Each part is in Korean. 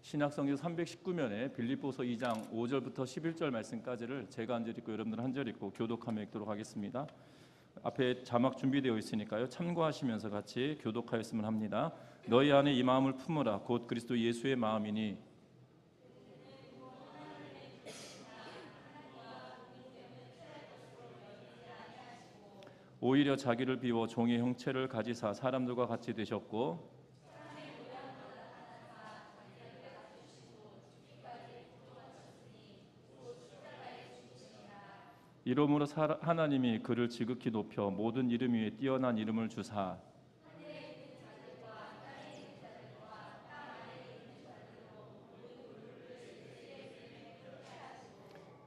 신약성경 319면에 빌립보서 2장 5절부터 11절 말씀까지를 제가 한 절 읽고 여러분들 한 절 읽고 교독하며 읽도록 하겠습니다. 앞에 자막 준비되어 있으니까요. 참고하시면서 같이 교독하였으면 합니다. 너희 안에 이 마음을 품으라. 곧 그리스도 예수의 마음이니 오히려 자기를 비워 종의 형체를 가지사 사람들과 같이 되셨고 이러므로 하나님이 그를 지극히 높여 모든 이름 위에 뛰어난 이름을 주사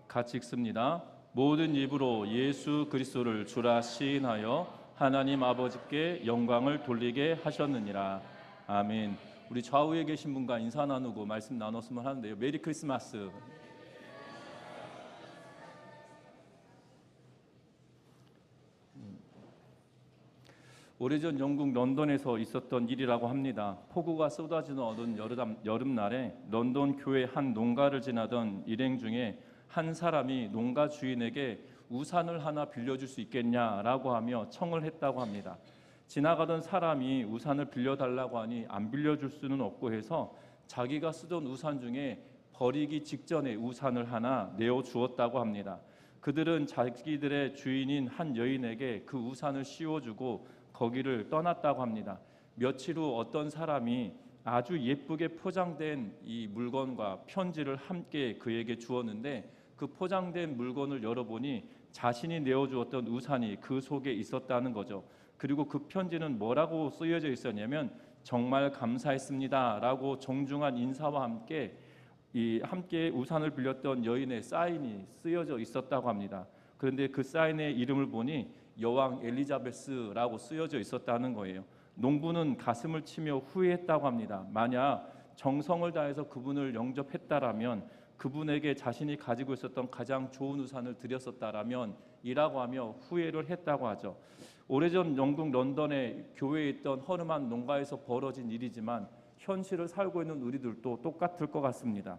같이 읽습니다. 모든 입으로 예수 그리스도를 주라 시인하여 하나님 아버지께 영광을 돌리게 하셨느니라. 아멘. 우리 좌우에 계신 분과 인사 나누고 말씀 나눴으면 하는데요. 메리 크리스마스. 오래전 영국 런던에서 있었던 일이라고 합니다. 폭우가 쏟아지는 어두운 여름날에 런던 교회 한 농가를 지나던 일행 중에 한 사람이 농가 주인에게 우산을 하나 빌려줄 수 있겠냐라고 하며 청을 했다고 합니다. 지나가던 사람이 우산을 빌려달라고 하니 안 빌려줄 수는 없고 해서 자기가 쓰던 우산 중에 버리기 직전에 우산을 하나 내어주었다고 합니다. 그들은 자기들의 주인인 한 여인에게 그 우산을 씌워주고 거기를 떠났다고 합니다. 며칠 후 어떤 사람이 아주 예쁘게 포장된 이 물건과 편지를 함께 그에게 주었는데 그 포장된 물건을 열어보니 자신이 내어주었던 우산이 그 속에 있었다는 거죠. 그리고 그 편지는 뭐라고 쓰여져 있었냐면 정말 감사했습니다 라고 정중한 인사와 함께 함께 우산을 빌렸던 여인의 사인이 쓰여져 있었다고 합니다. 그런데 그 사인의 이름을 보니 여왕 엘리자베스라고 쓰여져 있었다는 거예요. 농부는 가슴을 치며 후회했다고 합니다. 만약 정성을 다해서 그분을 영접했다라면 그분에게 자신이 가지고 있었던 가장 좋은 우산을 드렸었다라면 이라고 하며 후회를 했다고 하죠. 오래전 영국 런던의 교회에 있던 허름한 농가에서 벌어진 일이지만 현실을 살고 있는 우리들도 똑같을 것 같습니다.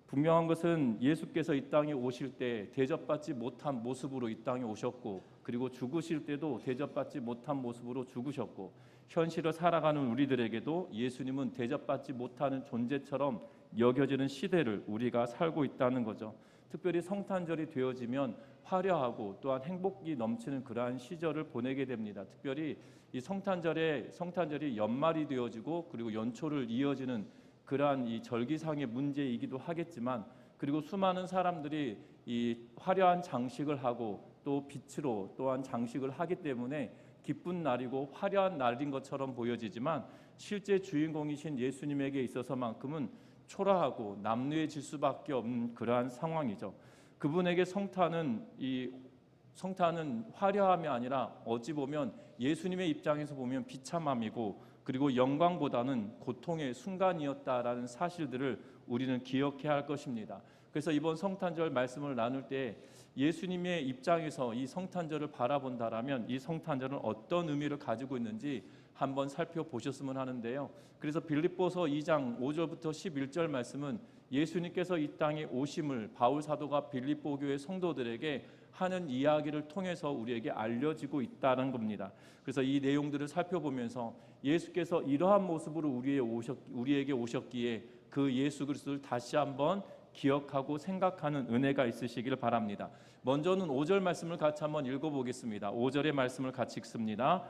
분명한 것은 예수께서 이 땅에 오실 때 대접받지 못한 모습으로 이 땅에 오셨고 그리고 죽으실 때도 대접받지 못한 모습으로 죽으셨고 현실을 살아가는 우리들에게도 예수님은 대접받지 못하는 존재처럼 여겨지는 시대를 우리가 살고 있다는 거죠. 특별히 성탄절이 되어지면 화려하고 또한 행복이 넘치는 그러한 시절을 보내게 됩니다. 특별히 이 성탄절이 연말이 되어지고 그리고 연초를 이어지는 그러한 이 절기상의 문제이기도 하겠지만 그리고 수많은 사람들이 이 화려한 장식을 하고 또 빛으로 또한 장식을 하기 때문에 기쁜 날이고 화려한 날인 것처럼 보여지지만 실제 주인공이신 예수님에게 있어서만큼은 초라하고 남루해질 수밖에 없는 그러한 상황이죠. 그분에게 성탄은 화려함이 아니라 어찌 보면 예수님의 입장에서 보면 비참함이고 그리고 영광보다는 고통의 순간이었다라는 사실들을 우리는 기억해야 할 것입니다. 그래서 이번 성탄절 말씀을 나눌 때 예수님의 입장에서 이 성탄절을 바라본다라면 이 성탄절은 어떤 의미를 가지고 있는지 한번 살펴보셨으면 하는데요. 그래서 빌립보서 2장 5절부터 11절 말씀은 예수님께서 이 땅에 오심을 바울 사도가 빌립보 교회 성도들에게 하는 이야기를 통해서 우리에게 알려지고 있다는 겁니다. 그래서 이 내용들을 살펴보면서 예수께서 이러한 모습으로 우리에게 오셨기에 그 예수 그리스도를 다시 한번 기억하고 생각하는 은혜가 있으시기를 바랍니다. 먼저는 5절 말씀을 같이 한번 읽어보겠습니다. 5절의 말씀을 같이 읽습니다.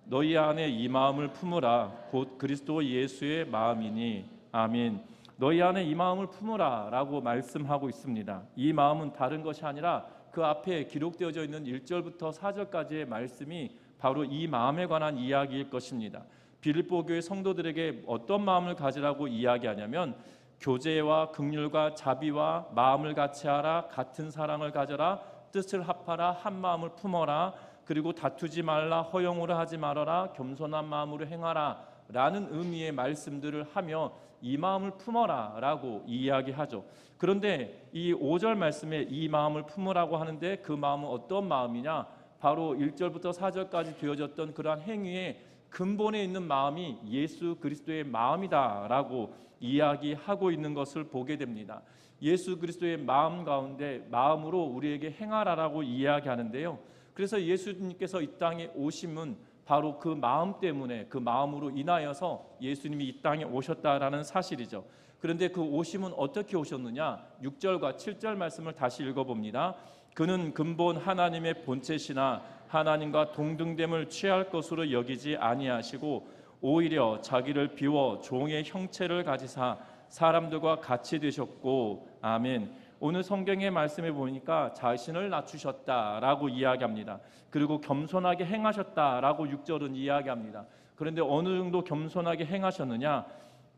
너희 안에 이 마음을 품으라. 곧 그리스도 예수의 마음이니. 아멘. 너희 안에 이 마음을 품으라 라고 말씀하고 있습니다. 이 마음은 다른 것이 아니라 그 앞에 기록되어져 있는 1절부터 4절까지의 말씀이 바로 이 마음에 관한 이야기일 것입니다. 빌립보 교회 성도들에게 어떤 마음을 가지라고 이야기하냐면 교제와 긍휼과 자비와 마음을 같이 하라. 같은 사랑을 가져라. 뜻을 합하라. 한 마음을 품어라. 그리고 다투지 말라. 허영으로 하지 말아라. 겸손한 마음으로 행하라 라는 의미의 말씀들을 하며 이 마음을 품어라 라고 이야기하죠. 그런데 이 5절 말씀에 이 마음을 품으라고 하는데 그 마음은 어떤 마음이냐? 바로 1절부터 4절까지 되어졌던 그러한 행위에 근본에 있는 마음이 예수 그리스도의 마음이다라고 이야기하고 있는 것을 보게 됩니다. 예수 그리스도의 마음 가운데 마음으로 우리에게 행하라라고 이야기하는데요. 그래서 예수님께서 이 땅에 오심은 바로 그 마음 때문에, 그 마음으로 인하여서 예수님이 이 땅에 오셨다라는 사실이죠. 그런데 그 오심은 어떻게 오셨느냐? 6절과 7절 말씀을 다시 읽어봅니다. 그는 근본 하나님의 본체시나 하나님과 동등됨을 취할 것으로 여기지 아니하시고 오히려 자기를 비워 종의 형체를 가지사 사람들과 같이 되셨고. 아멘. 오늘 성경의 말씀에 보니까 자신을 낮추셨다라고 이야기합니다. 그리고 겸손하게 행하셨다라고 6절은 이야기합니다. 그런데 어느 정도 겸손하게 행하셨느냐?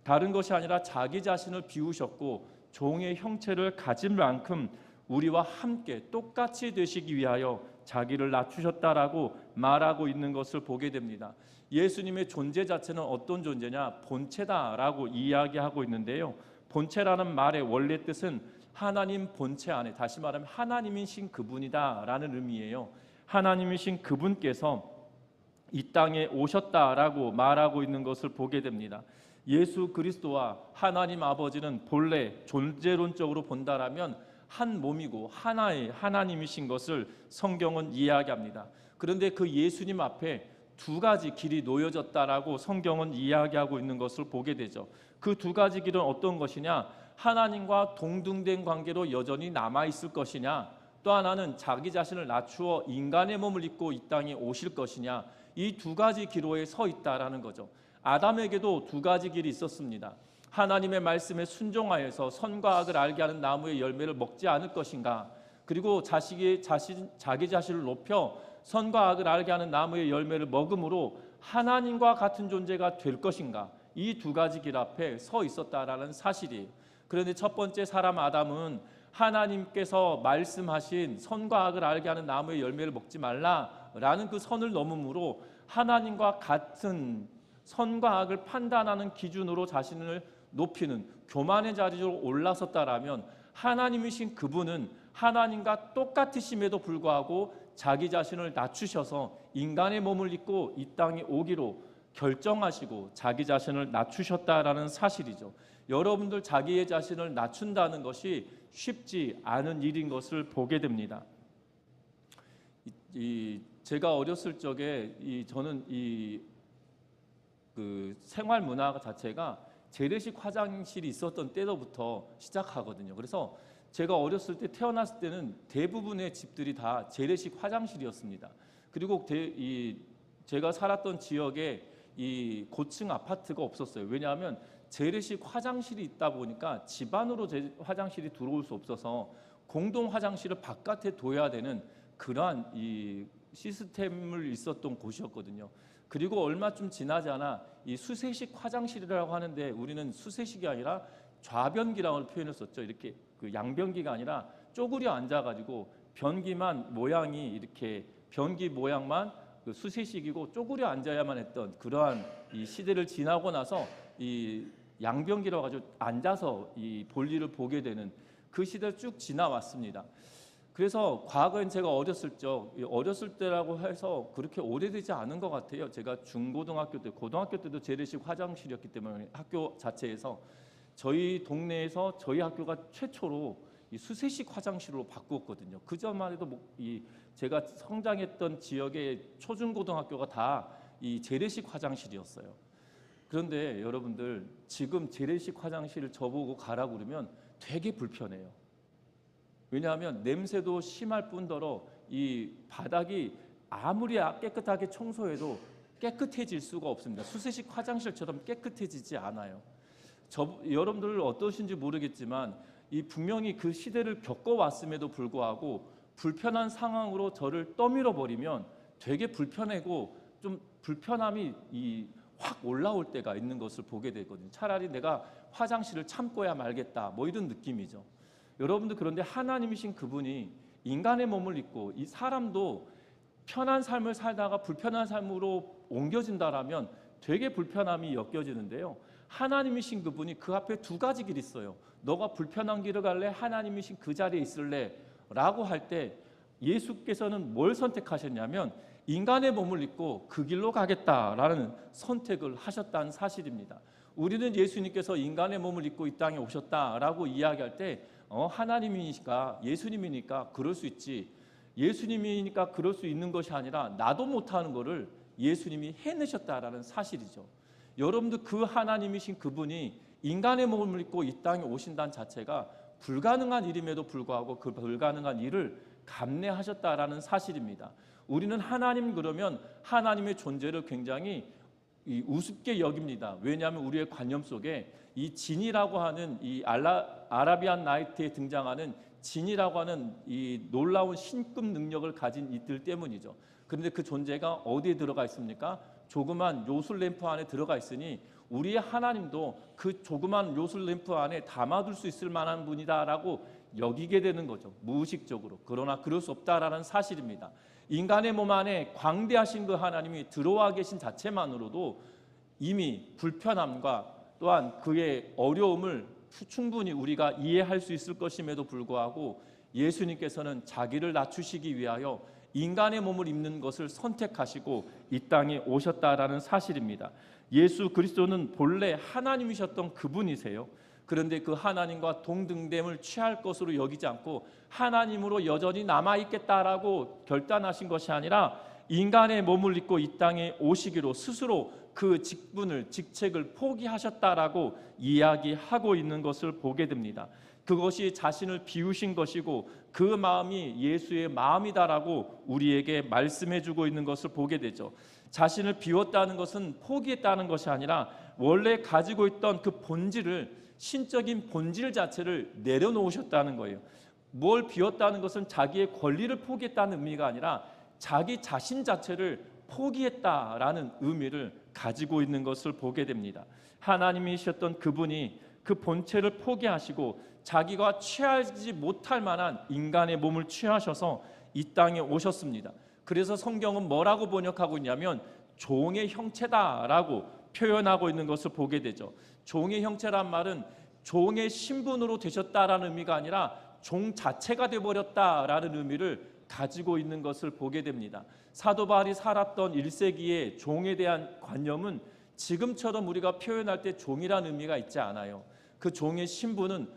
다른 것이 아니라 자기 자신을 비우셨고 종의 형체를 가진 만큼 우리와 함께 똑같이 되시기 위하여 자기를 낮추셨다라고 말하고 있는 것을 보게 됩니다. 예수님의 존재 자체는 어떤 존재냐? 본체다라고 이야기하고 있는데요. 본체라는 말의 원래 뜻은 하나님 본체 안에, 다시 말하면 하나님이신 그분이다라는 의미예요. 하나님이신 그분께서 이 땅에 오셨다라고 말하고 있는 것을 보게 됩니다. 예수 그리스도와 하나님 아버지는 본래 존재론적으로 본다라면 한 몸이고 하나의 하나님이신 것을 성경은 이야기합니다. 그런데 그 예수님 앞에 두 가지 길이 놓여졌다라고 성경은 이야기하고 있는 것을 보게 되죠. 그 두 가지 길은 어떤 것이냐? 하나님과 동등된 관계로 여전히 남아있을 것이냐, 또 하나는 자기 자신을 낮추어 인간의 몸을 입고 이 땅에 오실 것이냐, 이 두 가지 기로에 서 있다라는 거죠. 아담에게도 두 가지 길이 있었습니다. 하나님의 말씀에 순종하여서 선과 악을 알게 하는 나무의 열매를 먹지 않을 것인가, 그리고 자기 자신을 높여 선과 악을 알게 하는 나무의 열매를 먹음으로 하나님과 같은 존재가 될 것인가, 이 두 가지 길 앞에 서 있었다라는 사실이에요. 그런데 첫 번째 사람 아담은 하나님께서 말씀하신 선과 악을 알게 하는 나무의 열매를 먹지 말라라는 그 선을 넘음으로 하나님과 같은 선과 악을 판단하는 기준으로 자신을 높이는 교만의 자리로 올라섰다라면, 하나님이신 그분은 하나님과 똑같으심에도 불구하고 자기 자신을 낮추셔서 인간의 몸을 입고 이 땅에 오기로 결정하시고 자기 자신을 낮추셨다라는 사실이죠. 여러분들 자기의 자신을 낮춘다는 것이 쉽지 않은 일인 것을 보게 됩니다. 제가 어렸을 적에 저는 그 생활 문화 자체가 재래식 화장실이 있었던 때로부터 시작하거든요. 그래서 제가 어렸을 때 태어났을 때는 대부분의 집들이 다 재래식 화장실이었습니다. 그리고 제가 살았던 지역에 이 고층 아파트가 없었어요. 왜냐하면 재래식 화장실이 있다 보니까 집 안으로 화장실이 들어올 수 없어서 공동 화장실을 바깥에 둬야 되는 그러한 이 시스템을 있었던 곳이었거든요. 그리고 얼마쯤 지나지 않아 이 수세식 화장실이라고 하는데, 우리는 수세식이 아니라 좌변기라고 표현했었죠. 이렇게 그 양변기가 아니라 쪼그려 앉아가지고 변기만 모양이 이렇게 변기 모양만 그 수세식이고 쪼그려 앉아야만 했던 그러한 이 시대를 지나고 나서 이 양변기라고 가지고 앉아서 이 볼일을 보게 되는 그 시대를 쭉 지나왔습니다. 그래서 과거엔 제가 어렸을 때라고 해서 그렇게 오래되지 않은 것 같아요. 제가 중고등학교 때, 고등학교 때도 재래식 화장실이었기 때문에 학교 자체에서 저희 동네에서 저희 학교가 최초로 이 수세식 화장실로 바꾸었거든요. 그 전만 해도 제가 성장했던 지역의 초중고등학교가 다 이 재래식 화장실이었어요. 그런데 여러분들 지금 재래식 화장실을 저보고 가라고 그러면 되게 불편해요. 왜냐하면 냄새도 심할 뿐더러 이 바닥이 아무리 깨끗하게 청소해도 깨끗해질 수가 없습니다. 수세식 화장실처럼 깨끗해지지 않아요. 여러분들 어떠신지 모르겠지만 분명히 그 시대를 겪어왔음에도 불구하고 불편한 상황으로 저를 떠밀어 버리면 되게 불편하고 좀 불편함이 확 올라올 때가 있는 것을 보게 되거든요. 차라리 내가 화장실을 참고야 말겠다, 뭐 이런 느낌이죠. 여러분들, 그런데 하나님이신 그분이 인간의 몸을 입고 이 사람도 편한 삶을 살다가 불편한 삶으로 옮겨진다라면 되게 불편함이 엮여지는데요. 하나님이신 그분이 그 앞에 두 가지 길이 있어요. 너가 불편한 길을 갈래? 하나님이신 그 자리에 있을래? 라고 할 때 예수께서는 뭘 선택하셨냐면 인간의 몸을 입고 그 길로 가겠다라는 선택을 하셨다는 사실입니다. 우리는 예수님께서 인간의 몸을 입고 이 땅에 오셨다라고 이야기할 때 하나님이니까, 예수님이니까 그럴 수 있지, 예수님이니까 그럴 수 있는 것이 아니라 나도 못하는 것을 예수님이 해내셨다라는 사실이죠. 여러분들, 그 하나님이신 그분이 인간의 몸을 입고 이 땅에 오신다는 자체가 불가능한 일임에도 불구하고 그 불가능한 일을 감내하셨다라는 사실입니다. 우리는 하나님 그러면 하나님의 존재를 굉장히 우습게 여깁니다. 왜냐하면 우리의 관념 속에 이 진이라고 하는 이 아라비안 나이트에 등장하는 진이라고 하는 이 놀라운 신급 능력을 가진 이들 때문이죠. 그런데 그 존재가 어디에 들어가 있습니까? 조그만 요술 램프 안에 들어가 있으니 우리의 하나님도 그 조그만 요술 램프 안에 담아둘 수 있을 만한 분이다라고 여기게 되는 거죠. 무의식적으로. 그러나 그럴 수 없다라는 사실입니다. 인간의 몸 안에 광대하신 그 하나님이 들어와 계신 자체만으로도 이미 불편함과 또한 그의 어려움을 충분히 우리가 이해할 수 있을 것임에도 불구하고 예수님께서는 자기를 낮추시기 위하여 인간의 몸을 입는 것을 선택하시고 이 땅에 오셨다라는 사실입니다. 예수 그리스도는 본래 하나님이셨던 그분이세요. 그런데 그 하나님과 동등됨을 취할 것으로 여기지 않고 하나님으로 여전히 남아있겠다라고 결단하신 것이 아니라 인간의 몸을 입고 이 땅에 오시기로 스스로 그 직책을 포기하셨다라고 이야기하고 있는 것을 보게 됩니다. 그것이 자신을 비우신 것이고 그 마음이 예수의 마음이다라고 우리에게 말씀해주고 있는 것을 보게 되죠. 자신을 비웠다는 것은 포기했다는 것이 아니라 원래 가지고 있던 그 본질을, 신적인 본질 자체를 내려놓으셨다는 거예요. 뭘 비웠다는 것은 자기의 권리를 포기했다는 의미가 아니라 자기 자신 자체를 포기했다라는 의미를 가지고 있는 것을 보게 됩니다. 하나님이셨던 그분이 그 본체를 포기하시고 자기가 취하지 못할 만한 인간의 몸을 취하셔서 이 땅에 오셨습니다. 그래서 성경은 뭐라고 번역하고 있냐면 종의 형체다라고 표현하고 있는 것을 보게 되죠. 종의 형체란 말은 종의 신분으로 되셨다라는 의미가 아니라 종 자체가 되어버렸다라는 의미를 가지고 있는 것을 보게 됩니다. 사도 바울이 살았던 1세기의 종에 대한 관념은 지금처럼 우리가 표현할 때 종이라는 의미가 있지 않아요. 그 종의 신분은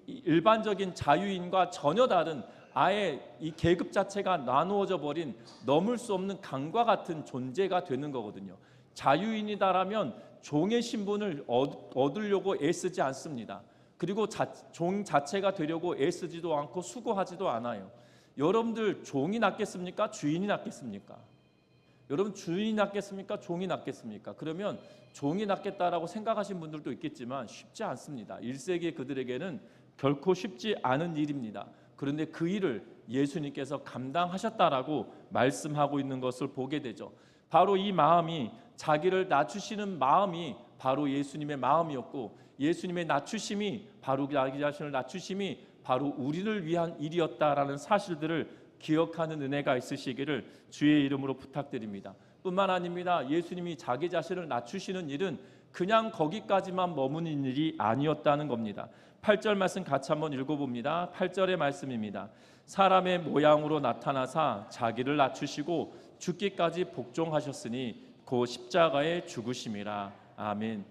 일반적인 자유인과 전혀 다른, 아예 이 계급 자체가 나누어져 버린 넘을 수 없는 강과 같은 존재가 되는 거거든요. 자유인이다라면 종의 신분을 얻으려고 애쓰지 않습니다. 그리고 종 자체가 되려고 애쓰지도 않고 수고하지도 않아요. 여러분들, 종이 낫겠습니까? 주인이 낫겠습니까? 여러분, 주인이 낫겠습니까? 종이 낫겠습니까? 그러면 종이 낫겠다라고 생각하신 분들도 있겠지만 쉽지 않습니다. 1세기의 그들에게는 결코 쉽지 않은 일입니다. 그런데 그 일을 예수님께서 감당하셨다라고 말씀하고 있는 것을 보게 되죠. 바로 이 마음이, 자기를 낮추시는 마음이 바로 예수님의 마음이었고, 예수님의 낮추심이, 바로 자기 자신을 낮추심이 바로 우리를 위한 일이었다라는 사실들을 기억하는 은혜가 있으시기를 주의 이름으로 부탁드립니다. 뿐만 아닙니다. 예수님이 자기 자신을 낮추시는 일은 그냥 거기까지만 머무는 일이 아니었다는 겁니다. 8절 말씀 같이 한번 읽어봅니다. 8절의 말씀입니다. 사람의 모양으로 나타나사 자기를 낮추시고 죽기까지 복종하셨으니 곧 십자가에 죽으심이라. 아멘.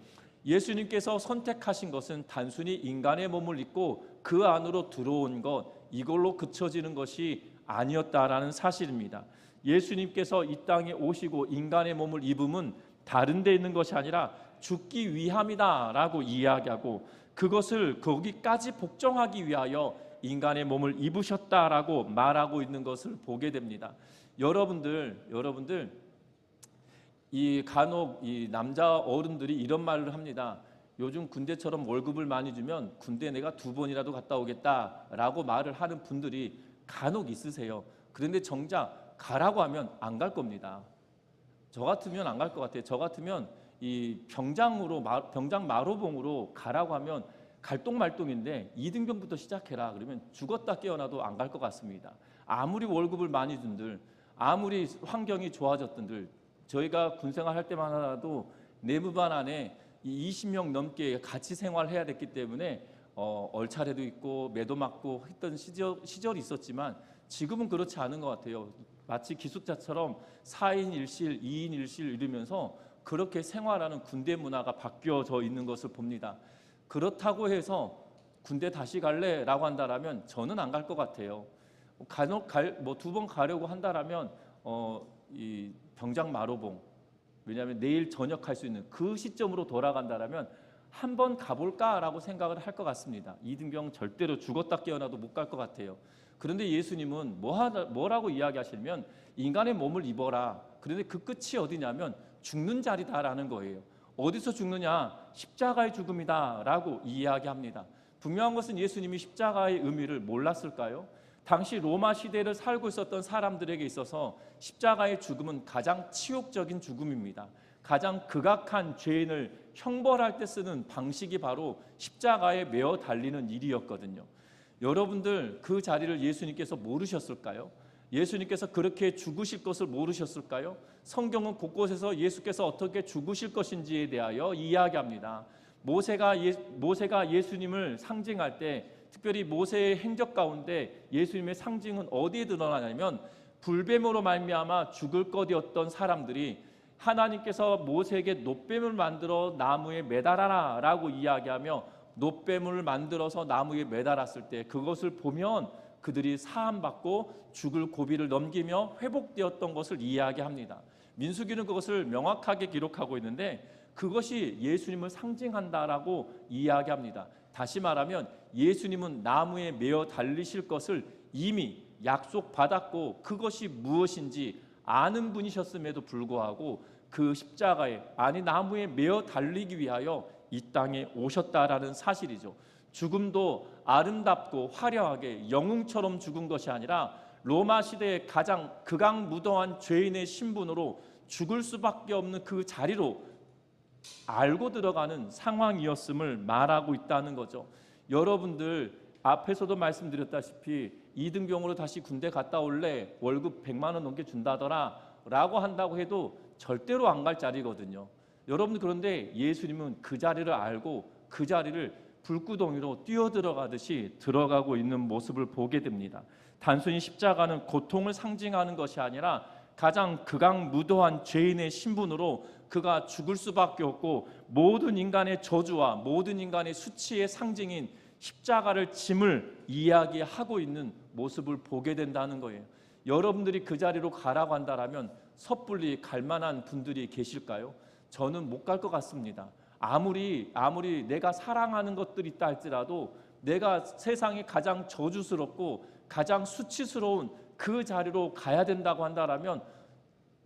예수님께서 선택하신 것은 단순히 인간의 몸을 입고 그 안으로 들어온 것, 이걸로 그쳐지는 것이 아니었다라는 사실입니다. 예수님께서 이 땅에 오시고 인간의 몸을 입음은 다른 데 있는 것이 아니라 죽기 위함이다라고 이야기하고, 그것을 거기까지 복종하기 위하여 인간의 몸을 입으셨다라고 말하고 있는 것을 보게 됩니다. 여러분들 간혹 남자 어른들이 이런 말을 합니다. 요즘 군대처럼 월급을 많이 주면 군대 내가 2번이라도 갔다 오겠다라고 말을 하는 분들이 간혹 있으세요. 그런데 정작 가라고 하면 안 갈 겁니다. 저 같으면 안 갈 것 같아요. 저 같으면 이 병장 마로봉으로 가라고 하면 갈똥말똥인데 2등병부터 시작해라 그러면 죽었다 깨어나도 안 갈 것 같습니다. 아무리 월급을 많이 준들, 아무리 환경이 좋아졌던들, 저희가 군생활 할 때만 하더라도 내무반 안에 20명 넘게 같이 생활해야 됐기 때문에 얼차례도 있고 매도 맞고 했던 시절이 있었지만 지금은 그렇지 않은 것 같아요. 마치 기숙자처럼 4인 1실, 2인 1실 이러면서 그렇게 생활하는 군대 문화가 바뀌어져 있는 것을 봅니다. 그렇다고 해서 군대 다시 갈래? 라고 한다면 저는 안 갈 것 같아요. 간혹 두 번 가려고 한다면 이 병장 마로봉, 왜냐하면 내일 전역할 수 있는 그 시점으로 돌아간다면 한 번 가볼까라고 생각을 할 것 같습니다. 이등병 절대로 죽었다 깨어나도 못 갈 것 같아요. 그런데 예수님은 뭐라고 이야기하시면 인간의 몸을 입어라. 그런데 그 끝이 어디냐면 죽는 자리다라는 거예요. 어디서 죽느냐? 십자가의 죽음이다라고 이야기합니다. 분명한 것은 예수님이 십자가의 의미를 몰랐을까요? 당시 로마 시대를 살고 있었던 사람들에게 있어서 십자가의 죽음은 가장 치욕적인 죽음입니다. 가장 극악한 죄인을 형벌할 때 쓰는 방식이 바로 십자가에 매어 달리는 일이었거든요. 여러분들 그 자리를 예수님께서 모르셨을까요? 예수님께서 그렇게 죽으실 것을 모르셨을까요? 성경은 곳곳에서 예수께서 어떻게 죽으실 것인지에 대하여 이야기합니다. 모세가 예수님을 상징할 때 특별히 모세의 행적 가운데 예수님의 상징은 어디에 드러나냐면 불뱀으로 말미암아 죽을 것이었던 사람들이 하나님께서 모세에게 놋뱀을 만들어 나무에 매달아라 라고 이야기하며 놋뱀을 만들어서 나무에 매달았을 때 그것을 보면 그들이 사함받고 죽을 고비를 넘기며 회복되었던 것을 이야기합니다. 민수기는 그것을 명확하게 기록하고 있는데 그것이 예수님을 상징한다라고 이야기합니다. 다시 말하면 예수님은 나무에 매어 달리실 것을 이미 약속받았고 그것이 무엇인지 아는 분이셨음에도 불구하고 그 십자가에 나무에 매어 달리기 위하여 이 땅에 오셨다라는 사실이죠. 죽음도 아름답고 화려하게 영웅처럼 죽은 것이 아니라 로마 시대의 가장 극악무도한 죄인의 신분으로 죽을 수밖에 없는 그 자리로 알고 들어가는 상황이었음을 말하고 있다는 거죠. 여러분들 앞에서도 말씀드렸다시피 이등병으로 다시 군대 갔다 올래? 월급 100만 원 넘게 준다더라 라고 한다고 해도 절대로 안 갈 자리거든요. 여러분 그런데 예수님은 그 자리를 알고 그 자리를 불구덩이로 뛰어들어가듯이 들어가고 있는 모습을 보게 됩니다. 단순히 십자가는 고통을 상징하는 것이 아니라 가장 극악무도한 죄인의 신분으로 그가 죽을 수밖에 없고 모든 인간의 저주와 모든 인간의 수치의 상징인 십자가를 짐을 이야기하고 있는 모습을 보게 된다는 거예요. 여러분들이 그 자리로 가라고 한다면 섣불리 갈 만한 분들이 계실까요? 저는 못 갈 것 같습니다. 아무리 내가 사랑하는 것들이 있다 할지라도 내가 세상에 가장 저주스럽고 가장 수치스러운 그 자리로 가야 된다고 한다면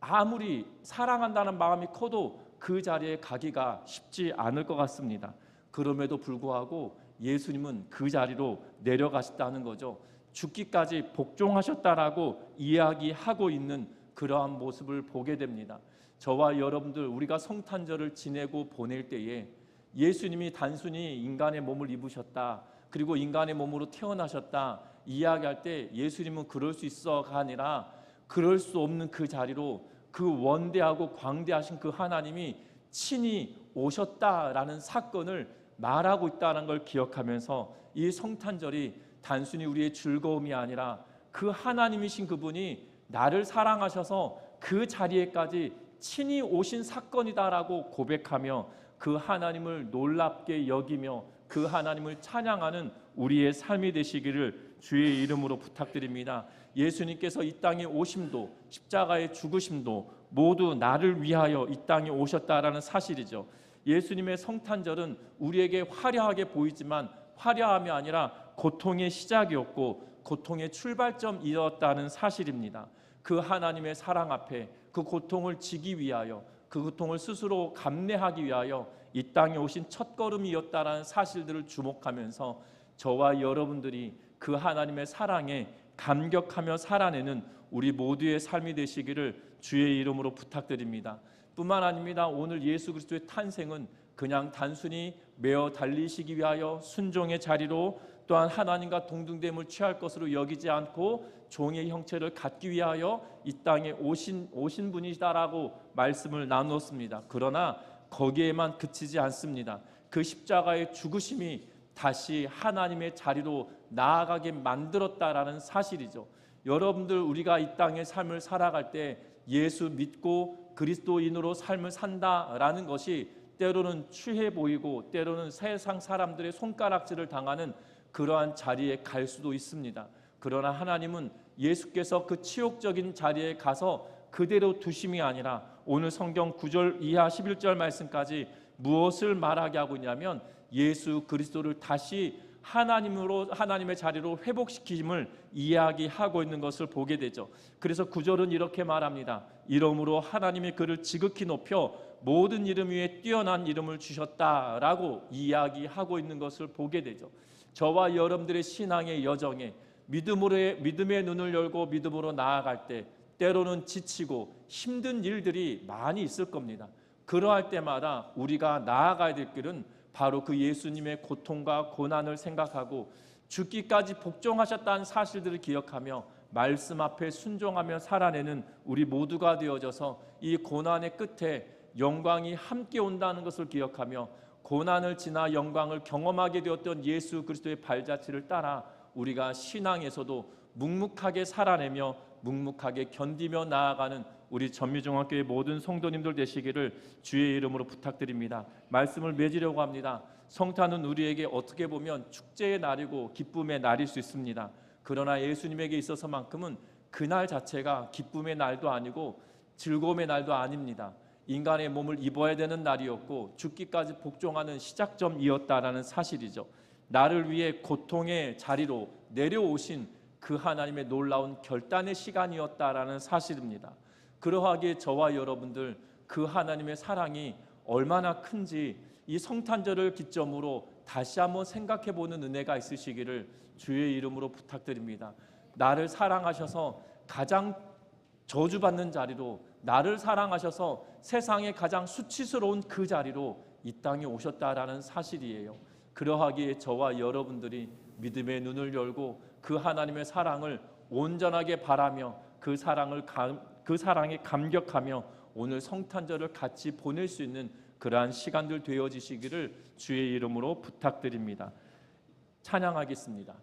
아무리 사랑한다는 마음이 커도 그 자리에 가기가 쉽지 않을 것 같습니다. 그럼에도 불구하고 예수님은 그 자리로 내려가셨다는 거죠. 죽기까지 복종하셨다라고 이야기하고 있는 그러한 모습을 보게 됩니다. 저와 여러분들 우리가 성탄절을 지내고 보낼 때에 예수님이 단순히 인간의 몸을 입으셨다 그리고 인간의 몸으로 태어나셨다 이야기할 때 예수님은 그럴 수 있어가 아니라 그럴 수 없는 그 자리로 그 원대하고 광대하신 그 하나님이 친히 오셨다라는 사건을 말하고 있다는 걸 기억하면서 이 성탄절이 단순히 우리의 즐거움이 아니라 그 하나님이신 그분이 나를 사랑하셔서 그 자리에까지 친히 오신 사건이다라고 고백하며 그 하나님을 놀랍게 여기며 그 하나님을 찬양하는 우리의 삶이 되시기를 주의 이름으로 부탁드립니다. 예수님께서 이 땅에 오심도 십자가의 죽으심도 모두 나를 위하여 이 땅에 오셨다라는 사실이죠. 예수님의 성탄절은 우리에게 화려하게 보이지만 화려함이 아니라 고통의 시작이었고 고통의 출발점이었다는 사실입니다. 그 하나님의 사랑 앞에 그 고통을 지기 위하여 그 고통을 스스로 감내하기 위하여 이 땅에 오신 첫걸음이었다라는 사실들을 주목하면서 저와 여러분들이 그 하나님의 사랑에 감격하며 살아내는 우리 모두의 삶이 되시기를 주의 이름으로 부탁드립니다. 뿐만 아닙니다. 오늘 예수 그리스도의 탄생은 그냥 단순히 매어 달리시기 위하여 순종의 자리로 또한 하나님과 동등됨을 취할 것으로 여기지 않고 종의 형체를 갖기 위하여 이 땅에 오신 분이시다라고 말씀을 나누었습니다. 그러나 거기에만 그치지 않습니다. 그 십자가의 죽으심이 다시 하나님의 자리로 나아가게 만들었다라는 사실이죠. 여러분들 우리가 이 땅의 삶을 살아갈 때 예수 믿고 그리스도인으로 삶을 산다라는 것이 때로는 추해 보이고 때로는 세상 사람들의 손가락질을 당하는 그러한 자리에 갈 수도 있습니다. 그러나 하나님은 예수께서 그 치욕적인 자리에 가서 그대로 두심이 아니라 오늘 성경 9절 이하 11절 말씀까지 무엇을 말하게 하고 있냐면 예수 그리스도를 다시 하나님의 자리로 회복시킴을 이야기하고 있는 것을 보게 되죠. 그래서 9절은 이렇게 말합니다. 이러므로 하나님이 그를 지극히 높여 모든 이름 위에 뛰어난 이름을 주셨다라고 이야기하고 있는 것을 보게 되죠. 저와 여러분들의 신앙의 여정에 믿음의 눈을 열고 믿음으로 나아갈 때 때로는 지치고 힘든 일들이 많이 있을 겁니다. 그러할 때마다 우리가 나아가야 될 길은 바로 그 예수님의 고통과 고난을 생각하고 죽기까지 복종하셨다는 사실들을 기억하며 말씀 앞에 순종하며 살아내는 우리 모두가 되어져서 이 고난의 끝에 영광이 함께 온다는 것을 기억하며 고난을 지나 영광을 경험하게 되었던 예수 그리스도의 발자취를 따라 우리가 신앙에서도 묵묵하게 살아내며 묵묵하게 견디며 나아가는 우리 전미중앙교회 모든 성도님들 되시기를 주의 이름으로 부탁드립니다. 말씀을 맺으려고 합니다. 성탄은 우리에게 어떻게 보면 축제의 날이고 기쁨의 날일 수 있습니다. 그러나 예수님에게 있어서만큼은 그날 자체가 기쁨의 날도 아니고 즐거움의 날도 아닙니다. 인간의 몸을 입어야 되는 날이었고 죽기까지 복종하는 시작점이었다라는 사실이죠. 나를 위해 고통의 자리로 내려오신 그 하나님의 놀라운 결단의 시간이었다라는 사실입니다. 그러하기에 저와 여러분들 그 하나님의 사랑이 얼마나 큰지 이 성탄절을 기점으로 다시 한번 생각해 보는 은혜가 있으시기를 주의 이름으로 부탁드립니다. 나를 사랑하셔서 가장 저주받는 자리로, 나를 사랑하셔서 세상에 가장 수치스러운 그 자리로 이 땅에 오셨다라는 사실이에요. 그러하기에 저와 여러분들이 믿음의 눈을 열고 그 하나님의 사랑을 온전하게 바라며 그 사랑에 감격하며 오늘 성탄절을 같이 보낼 수 있는 그러한 시간들 되어지시기를 주의 이름으로 부탁드립니다. 찬양하겠습니다.